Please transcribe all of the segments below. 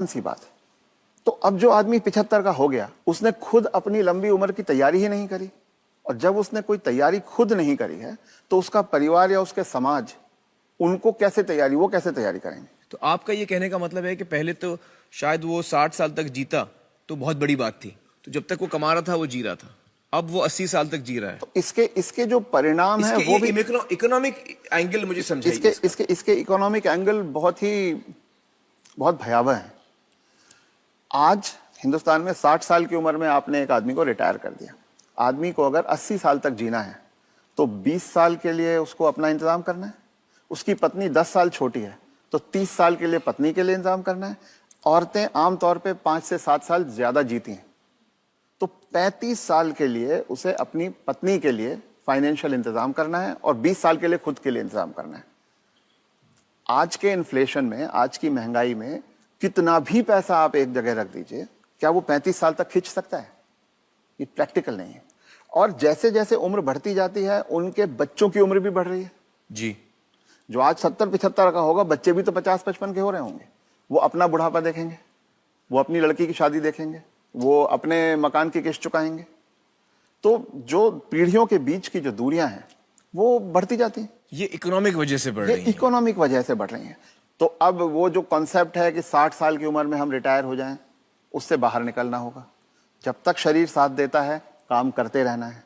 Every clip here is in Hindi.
सी बात है। तो अब जो आदमी 75 का हो गया, उसने खुद अपनी लंबी उम्र की तैयारी ही नहीं करी, और जब उसने कोई तैयारी खुद नहीं करी है तो उसका परिवार या उसके समाज उनको कैसे तैयारी, वो कैसे तैयारी करेंगे? तो आपका ये कहने का मतलब है कि पहले तो शायद वो 60 साल तक जीता तो बहुत बड़ी बात थी, तो जब तक वो कमा रहा था वो जी रहा था, अब वो 80 साल तक जी रहा है। तो इसके जो परिणाम है वो भी इकोनॉमिक एंगल मुझे समझाइए। इसके इकोनॉमिक एंगल बहुत भयावह है। आज हिंदुस्तान में 60 साल की उम्र में आपने एक आदमी को रिटायर कर दिया। आदमी को अगर 80 साल तक जीना है तो 20 साल के लिए उसको अपना इंतजाम करना है। उसकी पत्नी 10 साल छोटी है तो 30 साल के लिए पत्नी के लिए इंतजाम करना है। औरतें आमतौर पे 5 से 7 साल ज्यादा जीती हैं, तो 35 साल के लिए उसे अपनी पत्नी के लिए फाइनेंशियल इंतजाम करना है और 20 साल के लिए खुद के लिए इंतजाम करना है। आज के इन्फ्लेशन में, आज की महंगाई में कितना भी पैसा आप एक जगह रख दीजिए, क्या वो 35 साल तक खींच सकता है? ये प्रैक्टिकल नहीं है। और जैसे जैसे उम्र बढ़ती जाती है उनके बच्चों की उम्र भी बढ़ रही है जी। जो आज 70-75 का होगा, बच्चे भी तो 50-55 के हो रहे होंगे। वो अपना बुढ़ापा देखेंगे, वो अपनी लड़की की शादी देखेंगे, वो अपने मकान की किस्त चुकाएंगे। तो जो पीढ़ियों के बीच की जो दूरियां हैं वो बढ़ती जाती हैं। ये इकोनॉमिक वजह से बढ़ रही है। इकोनॉमिक वजह से बढ़ रही हैं। तो अब वो जो कॉन्सेप्ट है कि 60 साल की उम्र में हम रिटायर हो जाएं, उससे बाहर निकलना होगा। जब तक शरीर साथ देता है काम करते रहना है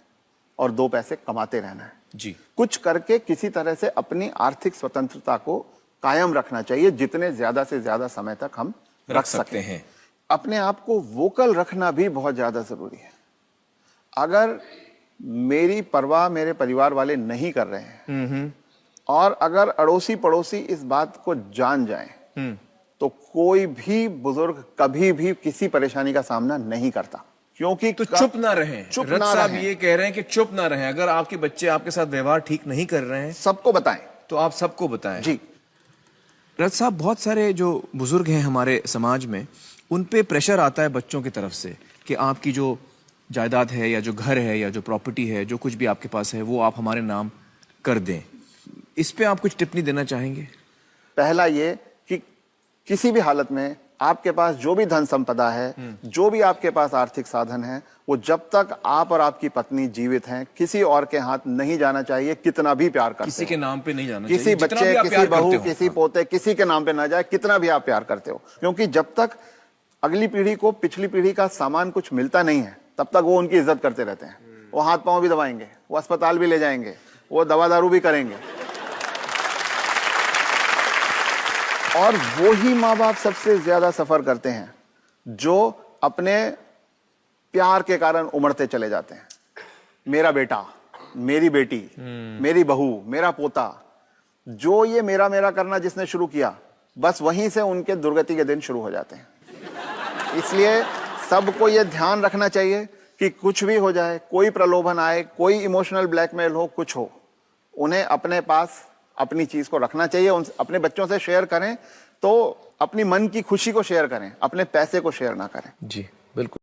और 2 पैसे कमाते रहना है जी। कुछ करके किसी तरह से अपनी आर्थिक स्वतंत्रता को कायम रखना चाहिए, जितने ज्यादा से ज्यादा समय तक हम रख सकते हैं। अपने आप को वोकल रखना भी बहुत ज्यादा जरूरी है। अगर मेरी परवाह मेरे परिवार वाले नहीं कर रहे हैं और अगर अड़ोसी पड़ोसी इस बात को जान जाएं तो कोई भी बुजुर्ग कभी भी किसी परेशानी का सामना नहीं करता, क्योंकि तो चुप ना रहें। चुप रथ ना साहब रहें। ये कह रहे हैं कि चुप ना रहें। अगर आपके बच्चे आपके साथ व्यवहार ठीक नहीं कर रहे हैं सबको बताएं। तो आप सबको बताएं। जी। रथ साहब, बहुत सारे जो बुजुर्ग हैं हमारे समाज में, उन पे प्रेशर आता है बच्चों की तरफ से कि आपकी जो जायदाद है या जो घर है या जो प्रॉपर्टी है, जो कुछ भी आपके पास है, वो आप हमारे नाम कर दें। इस पे आप कुछ टिप्पणी देना चाहेंगे? पहला ये कि किसी भी हालत में आपके पास जो भी धन संपदा है, जो भी आपके पास आर्थिक साधन है, वो जब तक आप और आपकी पत्नी जीवित हैं किसी और के हाथ नहीं जाना चाहिए, कितना भी प्यार करते किसी के नाम पे नहीं जाना किसी चाहिए। बच्चे, किसी बहू, किसी पोते, किसी के नाम पे ना जाए, कितना भी आप प्यार करते हो। क्योंकि जब तक अगली पीढ़ी को पिछली पीढ़ी का सामान कुछ मिलता नहीं है तब तक वो उनकी इज्जत करते रहते हैं। वो हाथ पांव भी दबाएंगे, वो अस्पताल भी ले जाएंगे, वो दवा दारू भी करेंगे। और वो ही माँ बाप सबसे ज्यादा सफर करते हैं जो अपने प्यार के कारण उमड़ते चले जाते हैं। मेरा बेटा, मेरी बेटी, मेरी बहू, मेरा पोता, जो ये मेरा मेरा करना जिसने शुरू किया, बस वहीं से उनके दुर्गति के दिन शुरू हो जाते हैं। इसलिए सबको ये ध्यान रखना चाहिए कि कुछ भी हो जाए, कोई प्रलोभन आए, कोई इमोशनल ब्लैकमेल हो, कुछ हो, उन्हें अपने पास अपनी चीज को रखना चाहिए। अपने बच्चों से शेयर करें तो अपनी मन की खुशी को शेयर करें, अपने पैसे को शेयर ना करें। जी बिल्कुल।